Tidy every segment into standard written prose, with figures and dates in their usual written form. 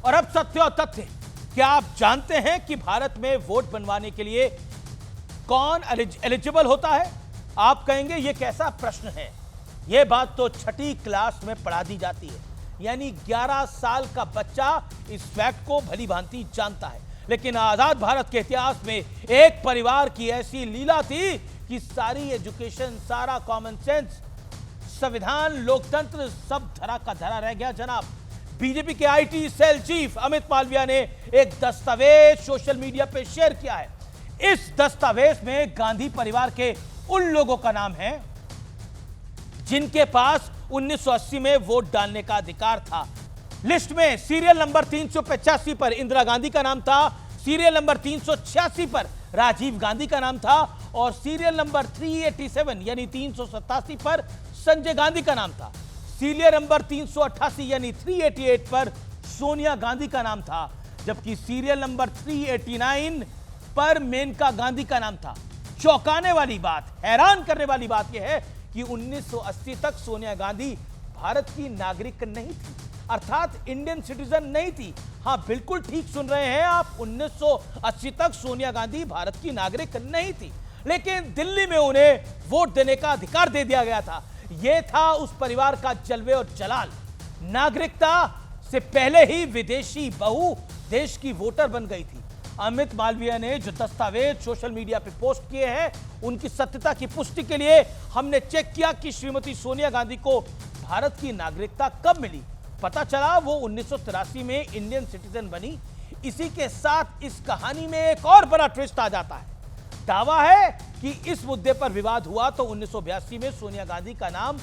और अब सत्य और तथ्य। क्या आप जानते हैं कि भारत में वोट बनवाने के लिए कौन एलिजिबल होता है? आप कहेंगे यह कैसा प्रश्न है? यह बात तो छठी क्लास में पढ़ा दी जाती है, यानी 11 साल का बच्चा इस फैक्ट को भली भांति जानता है। लेकिन आजाद भारत के इतिहास में एक परिवार की ऐसी लीला थी कि सारी एजुकेशन, सारा कॉमन सेंस, संविधान, लोकतंत्र सब धरा का धरा रह गया जनाब। बीजेपी के IT cell chief Amit Malviya ने एक दस्तावेज सोशल मीडिया पे शेयर किया है। इस दस्तावेज में गांधी परिवार के उन लोगों का नाम है जिनके पास 1980 में वोट डालने का अधिकार था। लिस्ट में सीरियल नंबर 385 पर इंदिरा गांधी का नाम था, सीरियल नंबर 386 पर राजीव गांधी का नाम था और सीरियल नंबर 387 यानी 387 पर संजय गांधी का नाम था। सीरियल नंबर 388 यानी 388 पर सोनिया गांधी का नाम था, जबकि सीरियल नंबर 389 पर मेनका गांधी का नाम था। चौंकाने वाली बात, हैरान करने वाली बात यह है कि 1980 तक सोनिया गांधी भारत की नागरिक नहीं थी, अर्थात इंडियन सिटीजन नहीं थी। हां, बिल्कुल ठीक सुन रहे हैं आप, 1980 तक सोनिया गांधी भारत की नागरिक नहीं थी, लेकिन दिल्ली में उन्हें वोट देने का अधिकार दे दिया गया था। यह था उस परिवार का जलवे और जलाल। नागरिकता से पहले ही विदेशी बहू देश की वोटर बन गई थी। अमित मालविया ने जो दस्तावेज सोशल मीडिया पर पोस्ट किए हैं, उनकी सत्यता की पुष्टि के लिए हमने चेक किया कि श्रीमती सोनिया गांधी को भारत की नागरिकता कब मिली। पता चला वो 1983 में इंडियन सिटीजन बनी। इसी के साथ इस कहानी में एक और बड़ा ट्विस्ट आ जाता है। दावा है कि इस मुद्दे पर विवाद हुआ तो 1982 में सोनिया गांधी का नाम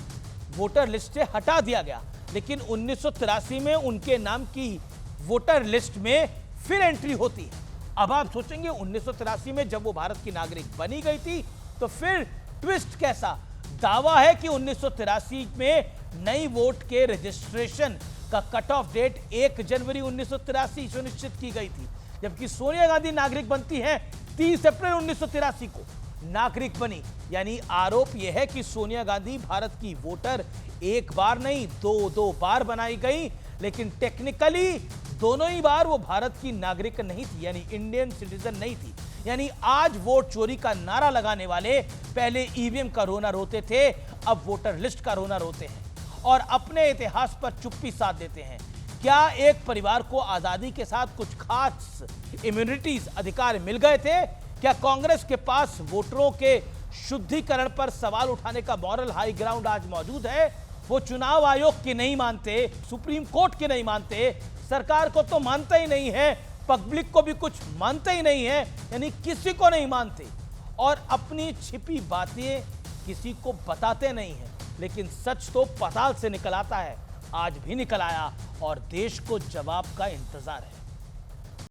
वोटर लिस्ट से हटा दिया गया, लेकिन 1983 में उनके नाम की वोटर लिस्ट में फिर एंट्री होती है। अब आप सोचेंगे 1983 में जब वो भारत की नागरिक बनी गई थी तो फिर ट्विस्ट कैसा? दावा है कि 1983 में नई वोट के रजिस्ट्रेशन का कट ऑफ डेट 1 जनवरी 1983 सुनिश्चित की गई थी, जबकि सोनिया गांधी नागरिक बनती हैं 30 अप्रैल 1983 को नागरिक बनी। यानी आरोप यह है कि सोनिया गांधी भारत की वोटर एक बार नहीं दो बार बनाई गई, लेकिन टेक्निकली दोनों ही बार वो भारत की नागरिक नहीं थी, यानी इंडियन सिटीजन नहीं थी। यानी आज वोट चोरी का नारा लगाने वाले पहले ईवीएम का रोना रोते थे, अब वोटर लिस्ट का रोना रोते हैं और अपने इतिहास पर चुप्पी साध देते हैं। क्या एक परिवार को आजादी के साथ कुछ खास इम्यूनिटीज, अधिकार मिल गए थे? क्या कांग्रेस के पास वोटरों के शुद्धिकरण पर सवाल उठाने का मॉरल हाई ग्राउंड आज मौजूद है? वो चुनाव आयोग की नहीं मानते, सुप्रीम कोर्ट की नहीं मानते, सरकार को तो मानते ही नहीं है, पब्लिक को भी कुछ मानते ही नहीं है, यानी किसी को नहीं मानते और अपनी छिपी बातें किसी को बताते नहीं हैं। लेकिन सच तो पाताल से निकल आता है, आज भी निकल आया और देश को जवाब का इंतजार है।